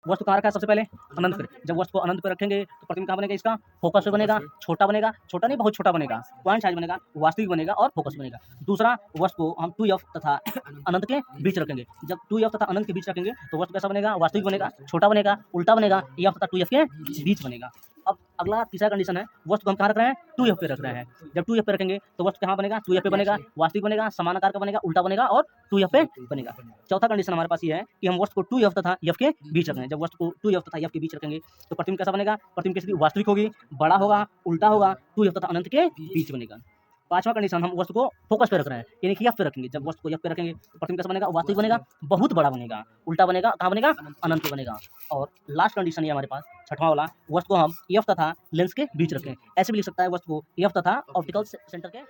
वस्तु कहाँ रखा है सबसे पहले अनंत पर। जब वस्तु को अनंत पर रखेंगे तो प्रतिबिंब कहाँ बनेगा, इसका फोकस पे बनेगा, छोटा बनेगा, छोटा नहीं बहुत छोटा बनेगा, पॉइंट साइज बनेगा, वास्तविक बनेगा और फोकस बनेगा। दूसरा, वस्तु को हम 2f तथा अनंत के बीच रखेंगे। जब 2f तथा अनंत के बीच रखेंगे तो वस्तु कैसा बनेगा, वास्तविक बनेगा, छोटा बनेगा, उल्टा बनेगा, f तथा 2f के बीच बनेगा। अब अगला तीसरा कंडीशन है, वस्तु को हम कहाँ रख रहे हैं, 2f पे रख रहे हैं। जब 2f पे रखेंगे तो वस्तु कहाँ बनेगा, 2f पे बनेगा, वास्तविक बनेगा, समान आकार का बनेगा, उल्टा बनेगा और 2f पे बनेगा। चौथा कंडीशन हमारे पास ये है कि हम वस्तु को 2f तथा f के बीच रख रहे हैं। जब वस्तु को 2f तथा f के बीच रखेंगे तो प्रतिबिंब कैसा बनेगा, प्रतिबिंब की स्थिति वास्तविक होगी, बड़ा होगा, उल्टा होगा, 2f तथा अनंत के बीच बनेगा। पांचवा कंडीशन, हम वस्तु को फोकस पे रख रहे हैं, यानी कि f पे रखेंगे। जब वस्तु को f पे रखेंगे तो प्रतिबिंब कैसा बनेगा, वास्तविक बनेगा, बहुत बड़ा बनेगा, उल्टा बनेगा, कहाँ बनेगा, अनंत पे बनेगा। और लास्ट कंडीशन ये हमारे पास छठवां वाला, वस्तु को हम f तथा लेंस के बीच रखें। ऐसे भी लिख सकता है वस्तु को f तथा ऑप्टिकल सेंटर के।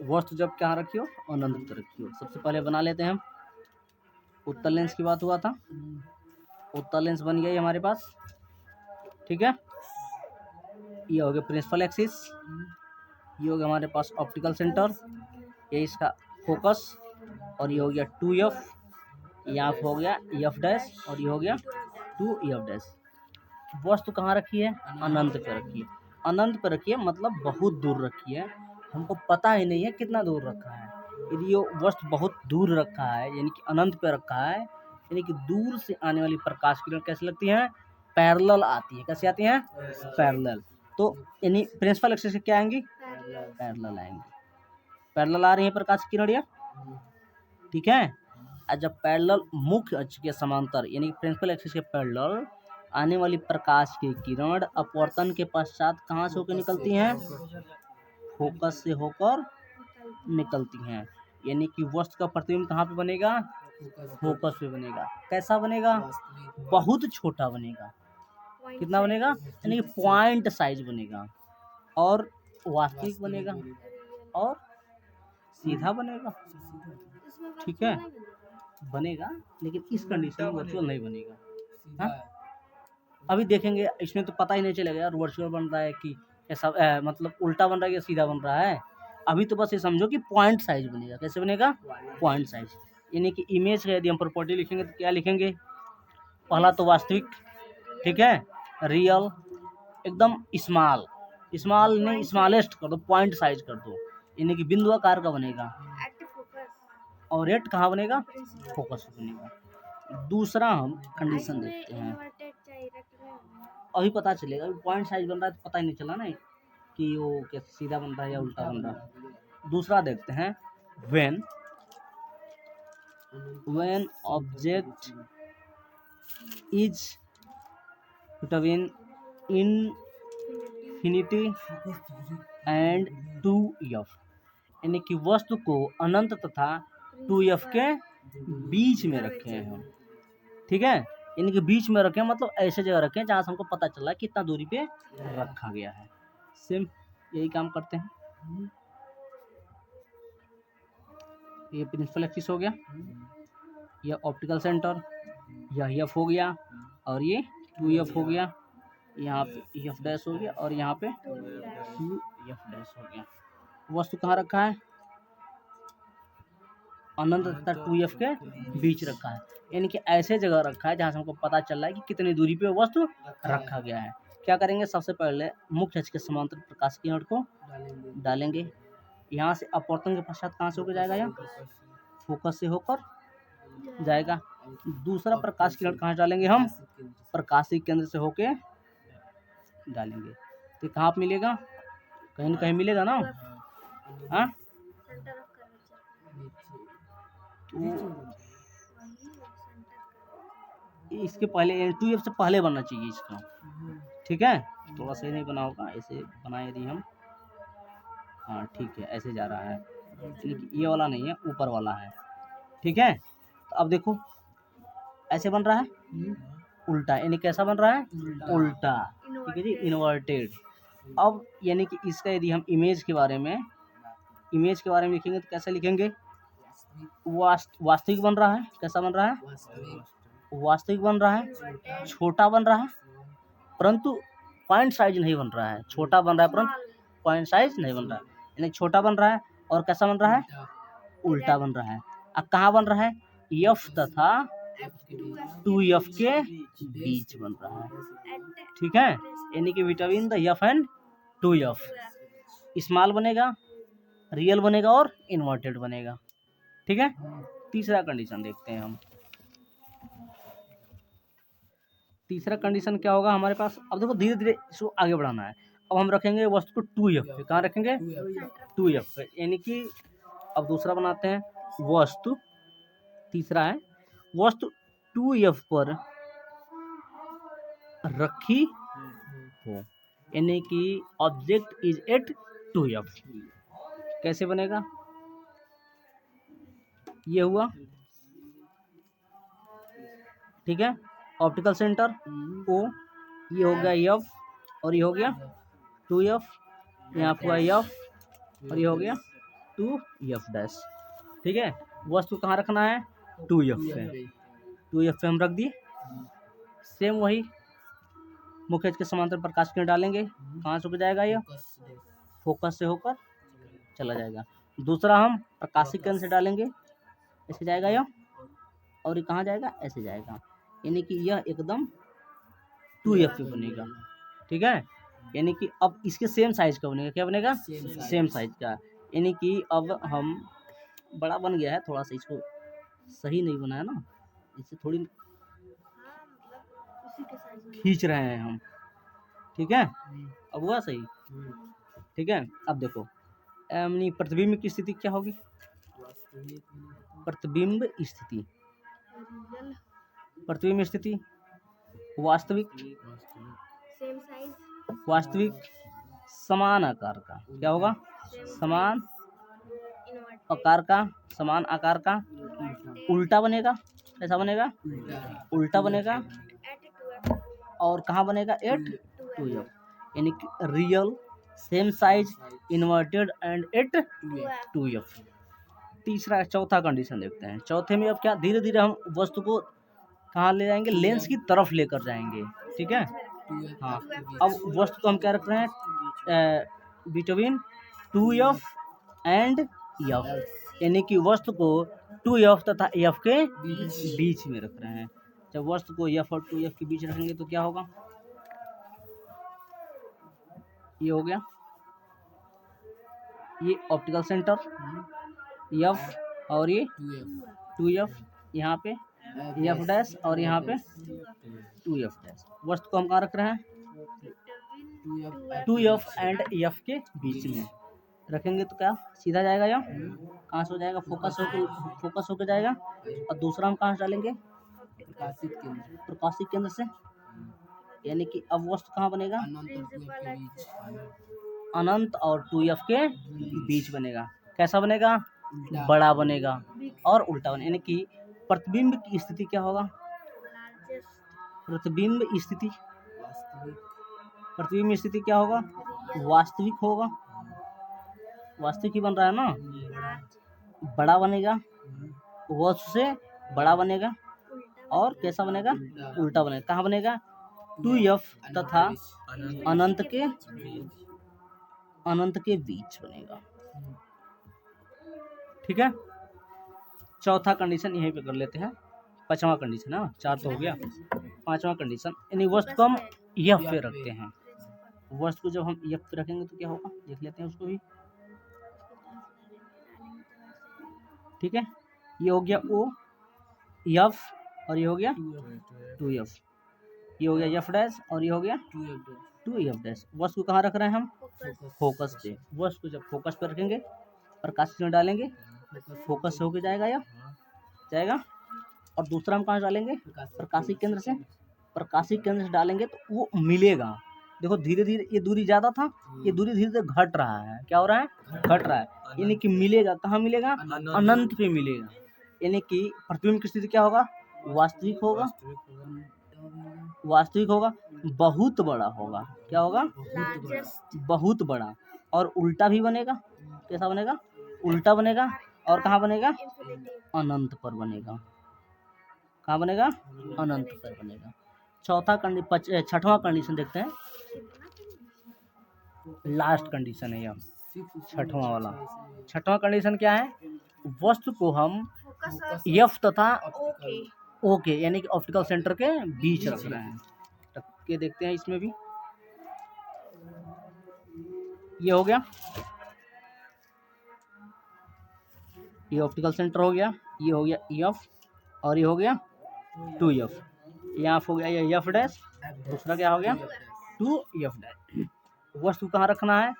वस्तु जब कहाँ रखियो, अनंत पे रखियो। सबसे पहले बना लेते हैं हम, उत्तल लेंस की बात हुआ था, उत्तल लेंस बन गया हमारे पास, ठीक है। ये हो गया प्रिंसिपल एक्सिस, ये हो गया हमारे पास ऑप्टिकल सेंटर, ये इसका फोकस, और ये हो गया 2f, यहाँ हो गया f डैश, और ये हो गया 2f डैश। वस्तु कहाँ रखी है, अनंत पे रखी है। अनंत पे रखी है मतलब बहुत दूर रखी है, हमको पता ही नहीं है कितना दूर रखा है। यदि ये वस्तु बहुत दूर रखा है, यानी कि अनंत पे रखा है, यानी कि दूर से आने वाली प्रकाश किरण कैसे लगती हैं, पैरेलल आती है। कैसे आती हैं, पैरेलल। तो यानी प्रिंसिपल एक्सिस से क्या आएंगी, पैरेलल आएंगी, पैरेलल आ रही है प्रकाश की किरण, ठीक है। और जब पैरेलल मुख्य अक्ष के समांतर यानी प्रिंसिपल एक्सिस के पैरेलल आने वाली प्रकाश की किरण अपवर्तन के पश्चात कहाँ से होकर निकलती हैं, फोकस से होकर निकलती हैं, यानी कि वस्तु का प्रतिबिंब कहाँ पे बनेगा, फोकस पे बनेगा। कैसा बनेगा, बहुत छोटा बनेगा। कितना बनेगा, यानी कि पॉइंट साइज बनेगा, और वास्तविक बनेगा, और सीधा बनेगा, ठीक है, बनेगा, लेकिन इस कंडीशन में वर्चुअल नहीं बनेगा। हाँ, अभी देखेंगे, इसमें तो पता ही नहीं चलेगा यार वर्चुअल बन रहा है कि ऐसा मतलब उल्टा बन रहा है या सीधा बन रहा है। अभी तो बस ये समझो कि पॉइंट साइज बनेगा। कैसे बनेगा, पॉइंट साइज, यानी कि इमेज का यदि हम प्रॉपर्टी लिखेंगे तो क्या लिखेंगे, पहला तो वास्तविक, ठीक है, रियल, एकदम स्मॉल, स्मॉल नहीं स्मॉलेस्ट कर दो, पॉइंट साइज कर दो, यानी कि बिंदु आकार का बनेगा, और एट कहाँ बनेगा, फोकस बनेगा। दूसरा हम कंडीशन देखते हैं, अभी पता चलेगा, अभी पॉइंट साइज बन रहा है तो पता ही नहीं चला ना कि वो क्या सीधा बन रहा है या उल्टा बन रहा है। दूसरा देखते हैं, when object is between infinity and 2f, यानी कि वस्तु को अनंत तथा 2f के बीच में रखे हैं हम, ठीक है, यानी कि बीच में रखें मतलब ऐसे जगह रखें जहाँ से हमको पता चला है कितना दूरी पे रखा गया है। सेम यही काम करते हैं। ये प्रिंसिपल एक्सिस हो गया, यह ऑप्टिकल सेंटर, यह एफ हो गया, और ये 2f हो गया, यहाँ पे एफ डैश हो गया, और यहाँ पे 2f डैश हो गया। वस्तु कहाँ रखा है, अनंत तथा 2f के बीच रखा है, यानी कि ऐसे जगह रखा है जहाँ से हमको पता चल रहा है कि कितनी दूरी पे वस्तु रखा गया है। क्या करेंगे, सबसे पहले मुख्य अक्ष के समांतर प्रकाश किरण को डालेंगे, यहाँ से अपवर्तन के पश्चात कहाँ से होकर जाएगा, यह फोकस से होकर जाएगा। दूसरा प्रकाश किरण कहाँ डालेंगे हम, प्रकाशिक केंद्र से होके डालेंगे, तो कहाँ पे मिलेगा, कहीं न कहीं मिलेगा ना। हाँ, तो इसके पहले 2f से पहले बनना चाहिए इसका, ठीक है, थोड़ा सही नहीं बना होगा, ऐसे बनाए यदि हम, हाँ ठीक है, ऐसे जा रहा है, ये वाला नहीं है, ऊपर वाला है, ठीक है। तो अब देखो ऐसे बन रहा है उल्टा, यानी कैसा बन रहा है, उल्टा, ठीक है जी, इन्वर्टेड। अब यानी कि इसका यदि हम इमेज के बारे में लिखेंगे तो कैसे लिखेंगे, वास्तविक बन रहा है, कैसा बन रहा है, वास्तविक बन रहा है, छोटा बन रहा है, परंतु पॉइंट साइज नहीं बन रहा है, छोटा बन रहा है परंतु पॉइंट साइज नहीं बन रहा है, यानी छोटा बन रहा है, और कैसा बन रहा है, उल्टा बन रहा है। अब कहाँ बन रहा है, f तथा 2f के बीच बन रहा है, ठीक है। यानी कि between the F and two F small बनेगा, रियल बनेगा और इन्वर्टेड बनेगा, ठीक है। तीसरा कंडीशन देखते हैं हम। तीसरा कंडीशन क्या होगा हमारे पास। अब देखो धीरे धीरे इसको आगे बढ़ाना है। अब हम रखेंगे वस्तु को 2f पे। कहाँ रखेंगे? 2f पे। यानी कि अब दूसरा बनाते हैं वस्तु, तीसरा है वस्तु 2f पर रखी हो, यानी कि ऑब्जेक्ट इज एट 2f। कैसे बनेगा? ये हुआ, ठीक है। ऑप्टिकल सेंटर O, ये हो गया F और ये हो गया 2F, यहाँ हुआ F और ये हो गया 2F डैश, ठीक है। वस्तु कहाँ रखना है? 2F पे। 2F पे हम रख दिए। सेम वही मुख्य के समांतर प्रकाश किरण डालेंगे, कहाँ से जाएगा? ये फोकस से होकर चला जाएगा। दूसरा हम प्रकाशिक केंद्र से डालेंगे, ऐसे जाएगा यह, और ये कहाँ जाएगा? ऐसे जाएगा। यानी कि यह एकदम 2F पे बनेगा, ठीक है। यानी कि अब इसके सेम साइज का बनेगा। क्या बनेगा? सेम साइज का। यानी कि अब हम बड़ा बन गया है थोड़ा सा, इसको सही नहीं बनाया ना, इससे थोड़ी खींच रहे हैं हम, ठीक है। अब हुआ सही, ठीक है। अब देखो प्रतिबिंब की स्थिति क्या होगी? प्रतिबिंब स्थिति, प्रतिबिंब स्थिति वास्तविक, वास्तविक समान आकार का। क्या होगा? समान आकार का, समान आकार का उल्टा बनेगा। ऐसा बनेगा, उल्टा बनेगा। और कहाँ बनेगा? एट 2F, यानी कि real, same size, inverted and at 2F। तीसरा चौथा कंडीशन देखते हैं। चौथे में अब क्या, धीरे धीरे हम वस्तु को कहाँ ले जाएंगे? लेंस की तरफ लेकर जाएंगे, ठीक है। हाँ, अब वस्तु को हम क्या रख रहे हैं? बिटवीन 2F एंड F, यानी कि वस्तु को 2F तथा F के बीच में रख रहे हैं। जब वस्तु को F और 2F के बीच रखेंगे तो क्या होगा? ये हो गया, ये ऑप्टिकल सेंटर F और ये 2F, यहाँ पे F डैश और यहाँ पे 2F डैश। वस्तु को हम कहाँ रख रहे हैं? 2F एंड F के बीच में रखेंगे तो क्या सीधा जाएगा? या कहाँ से हो जाएगा? फोकस होकर जाएगा। और दूसरा हम कहाँ से डालेंगे? प्रकाशिक केंद्र से। यानी कि अब वस्तु कहाँ बनेगा? अनंत और 2F के बीच बनेगा। कैसा बनेगा? बड़ा बनेगा और उल्टा बनेगा। यानी कि प्रतिबिंब की स्थिति क्या होगा? प्रतिबिंब स्थिति, प्रतिबिंब स्थिति क्या होगा? वास्तविक होगा। वास्तविक ही बन रहा है ना, बड़ा बनेगा, वस्तु से बड़ा बनेगा। और कैसा बनेगा? उल्टा बनेगा। कहाँ बनेगा? 2F तथा अनंत के बीच बनेगा, ठीक है। चौथा कंडीशन यहीं पे कर लेते हैं। पांचवा कंडीशन है, 4 तो हो गया। पांचवा कंडीशन, यानी वस्तु को हम F पे रखते हैं। वस्तु को जब हम F पे रखेंगे तो क्या होगा? देख लेते हैं उसको भी, ठीक है। ये हो गया O F और ये हो गया 2F, ये हो गया F डैश और ये हो गया 2F डैश। वस्तु को कहाँ रख रहे हैं हम? फोकस पे। वस्तु को जब फोकस पे रखेंगे, प्रकाश किरण डालेंगे, फोकस से होके जाएगा या जाएगा। और दूसरा हम कहाँ डालेंगे? प्रकाशिक केंद्र से। प्रकाशिक केंद्र से डालेंगे तो वो मिलेगा। देखो धीरे धीरे ये दूरी ज्यादा था, ये दूरी धीरे धीरे घट रहा है। क्या हो रहा है? घट रहा है। यानी कि मिलेगा कहाँ? मिलेगा अनंत पे मिलेगा। यानी कि प्रतिबिंब की स्थिति क्या होगा? वास्तविक होगा, वास्तविक होगा, बहुत बड़ा होगा। क्या होगा? बहुत बड़ा। और उल्टा भी बनेगा। कैसा बनेगा? उल्टा बनेगा। और कहाँ बनेगा? अनंत पर बनेगा। कहाँ बनेगा? अनंत पर बनेगा। छठवां कंडीशन देखते हैं। लास्ट कंडीशन है यह, छठवां वाला। छठवां कंडीशन क्या है? वस्तु को हम F तथा ओके, यानी कि ऑप्टिकल सेंटर के बीच रख रहे हैं। रख के देखते हैं इसमें भी। ये हो गया, ये ऑप्टिकल सेंटर हो गया, ये हो गया ई एफ, और ये हो गया 2F। यहाँ हो गया ये एफ डैश, दूसरा क्या हो गया 2F डैश। वस्तु कहाँ रखना है,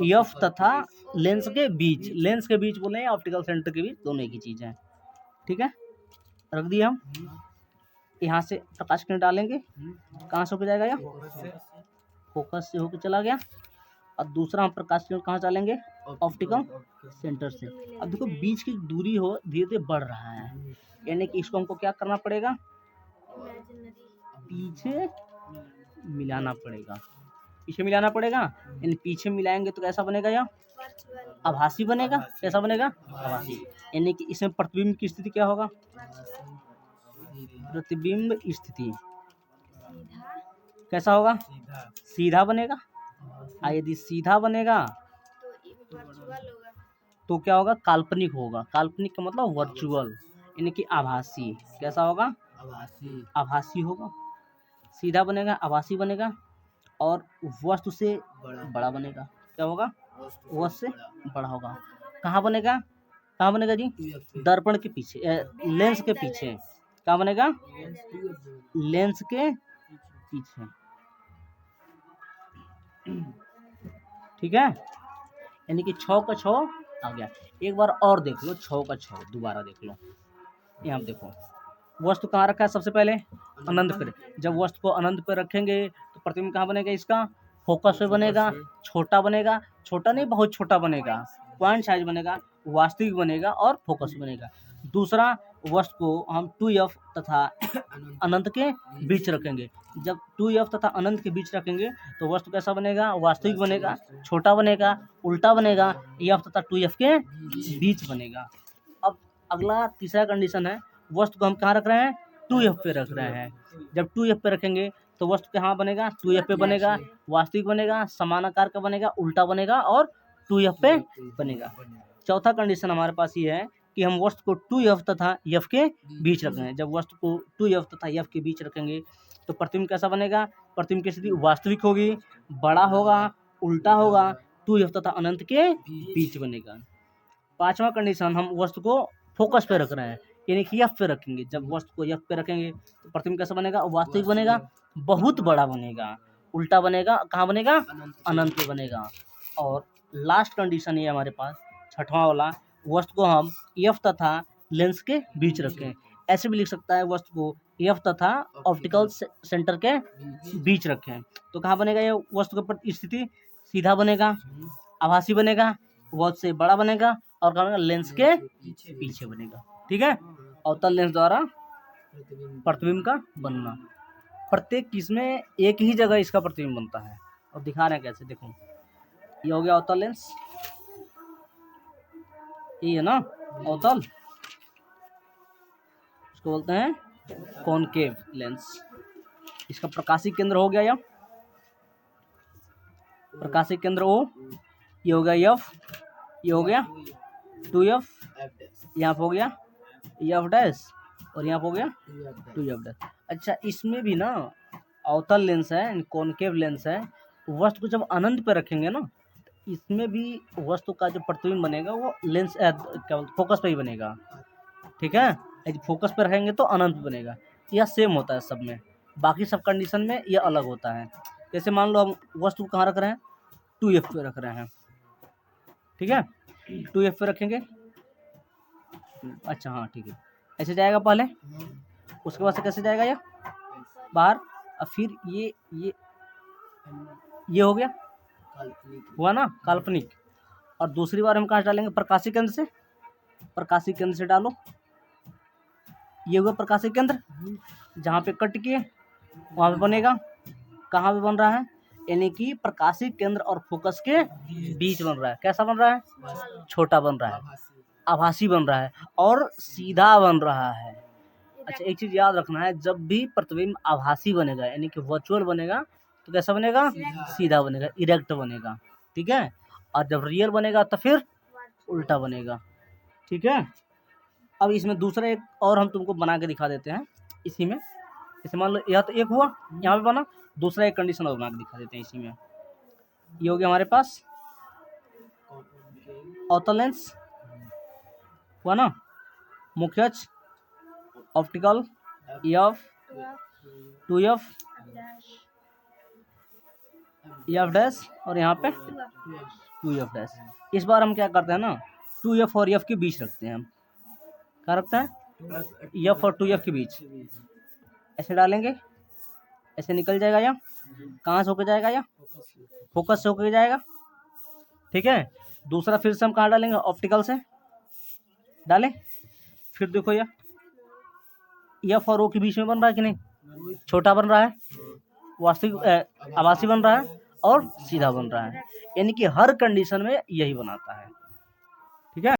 एफ तथा लेंस के बीच। लेंस के बीच बोले ऑप्टिकल सेंटर के बीच, दोनों एक ही चीज है। ठीक है, रख दिया हम। यहाँ से प्रकाश किरण डालेंगे, कहाँ से होकर जाएगा यह, फोकस से होकर चला गया। और दूसरा हम प्रकाश किरण कहाँ डालेंगे, ऑप्टिकल सेंटर से। अब देखो बीच की दूरी हो धीरे धीरे बढ़ रहा है, यानी कि इसको हमको क्या करना पड़ेगा, पीछे मिलाना पड़ेगा। पीछे मिलाना पड़ेगा, यानी पीछे मिलाएंगे तो कैसा बनेगा, यह आभासी बनेगा। कैसा बनेगा, आभासी। यानी कि इसमें प्रतिबिंब की स्थिति क्या होगा, प्रतिबिंब स्थिति कैसा होगा, सीधा बनेगा। और यदि सीधा बनेगा तो क्या होगा, काल्पनिक होगा। काल्पनिक का मतलब वर्चुअल, यानी कि आभासी। कैसा होगा, आभासी होगा। सीधा बनेगा, आभासी बनेगा, और वस्तु से बड़ा बनेगा। क्या होगा, वस्तु से बड़ा होगा। कहाँ बनेगा, कहाँ बनेगा जी, दर्पण के पीछे, लेंस के पीछे। कहाँ बनेगा, लेंस के पीछे। ठीक है, यानी कि 6 का 6 आ गया। एक बार और देख लो, 6 का 6 दोबारा देख लो। यहाँ देखो वस्तु कहाँ रखा है, सबसे पहले अनंत पर। जब वस्तु को अनंत पर रखेंगे तो प्रतिबिंब कहाँ बनेगा, इसका फोकस पे बनेगा, छोटा बनेगा। छोटा नहीं, बहुत छोटा बनेगा, पॉइंट साइज बनेगा, वास्तविक बनेगा और फोकस बनेगा। दूसरा, वस्तु को हम 2F तथा अनंत के बीच रखेंगे। जब 2F तथा अनंत के बीच रखेंगे तो वस्तु कैसा बनेगा, वास्तविक बनेगा, छोटा बनेगा, उल्टा बनेगा, F तथा 2F के बीच बनेगा। अब अगला तीसरा कंडीशन है, वस्तु को हम कहाँ रख रहे हैं, 2F पे रख रहे हैं। जब 2F पे रखेंगे तो वस्तु कहाँ बनेगा, 2F पे बनेगा, वास्तविक बनेगा, समान आकार का बनेगा, उल्टा बनेगा और 2F पे बनेगा। चौथा कंडीशन हमारे पास ये है कि हम वस्तु को 2F तथा F के बीच रख रहे हैं। जब वस्तु को 2F तथा F के बीच रखेंगे तो प्रतिबिंब कैसा बनेगा, प्रतिबिंब की स्थिति वास्तविक होगी, बड़ा होगा, उल्टा होगा, 2F तथा अनंत के बीच बनेगा। पांचवा कंडीशन, हम वस्तु को फोकस पे रख रहे हैं, यानी कि F पे रखेंगे। जब वस्तु को F पे रखेंगे तो प्रतिबिंब कैसा बनेगा, वास्तविक बनेगा, बहुत बड़ा बनेगा, उल्टा बनेगा, कहाँ बनेगा, अनंत पे बनेगा। और लास्ट कंडीशन ये हमारे पास छठवां वाला, वस्तु को हम F तथा लेंस के बीच रखें। ऐसे भी लिख सकता है, वस्तु को F तथा ऑप्टिकल सेंटर के बीच रखें तो कहाँ बनेगा, ये वस्तु की स्थिति सीधा बनेगा, आभासी बनेगा, बहुत से बड़ा बनेगा, और कहाँ बनेगा, लेंस के पीछे बनेगा। ठीक है, अवतल लेंस द्वारा प्रतिबिंब का बनना। प्रत्येक किसमें एक ही जगह इसका प्रतिबिंब बनता है, और दिखा रहे हैं कैसे। देखो ये हो गया अवतल लेंस, ये है ना अवतल, इसको बोलते हैं कॉनकेव लेंस। इसका प्रकाशिक केंद्र हो गया यह, प्रकाशिक केंद्र O, ये हो गया F, ये हो गया 2F, यहाँ पे हो गया F डैश, और यहाँ पे हो गया 2F डैश। अच्छा, इसमें भी ना अवतल लेंस है, कॉनकेव लेंस है। वस्तु को जब अनंत पे रखेंगे ना, इसमें भी वस्तु का जो प्रतिबिंब बनेगा वो लेंस क्या फोकस पे ही बनेगा। ठीक है, यदि फोकस पे रखेंगे तो अनंत बनेगा। यह सेम होता है सब में, बाकी सब कंडीशन में यह अलग होता है। जैसे मान लो हम वस्तु को कहाँ रख रहे हैं, 2F पे रख रहे हैं। ठीक है, 2F पे रखेंगे। अच्छा हाँ ठीक है, ऐसे जाएगा पहले, उसके बाद से कैसे जाएगा यह बाहर, और फिर ये हो गया, हुआ ना काल्पनिक। और दूसरी बार हम कहाँ से डालेंगे, प्रकाशिक केंद्र से। प्रकाशिक केंद्र से डालो, ये हुआ प्रकाशिक केंद्र, जहाँ पे कट किए वहाँ पे बनेगा। कहाँ पे बन रहा है, यानी कि प्रकाशिक केंद्र और फोकस के बीच बन रहा है। कैसा बन रहा है, छोटा बन रहा है, आभासी बन रहा है, और सीधा बन रहा है। अच्छा, एक चीज याद रखना है, जब भी प्रतिबिंब आभासी बनेगा यानी कि वर्चुअल बनेगा तो कैसा बनेगा, सीधा बनेगा, इरेक्ट बनेगा। ठीक है, और जब रियल बनेगा तो फिर उल्टा बनेगा। ठीक है। अब इसमें दूसरा एक और हम तुमको बना के दिखा देते हैं इसी में। इसे मान लो यह तो एक हुआ यहाँ पे बना, दूसरा एक कंडीशन और बना के दिखा देते हैं इसी में। ये हो गया हमारे पास अवतल लेंस हुआ ना, मुख्य अक्ष, optical EF 2F EF dash और यहाँ पे 2F डैश। इस बार हम क्या करते हैं ना, 2F और F के बीच रखते हैं हम। क्या रखते हैं? F और 2F के बीच ऐसे डालेंगे, ऐसे निकल जाएगा या कहाँ से होकर जाएगा, या फोकस से होकर जाएगा। ठीक है, दूसरा फिर से हम कहाँ डालेंगे, ऑप्टिकल से डालें। फिर देखो या F और O के बीच में बन रहा है कि नहीं, छोटा बन रहा है, वास्तविक आभासी बन रहा है और सीधा बन रहा है, यानी कि हर कंडीशन में यही बनाता है।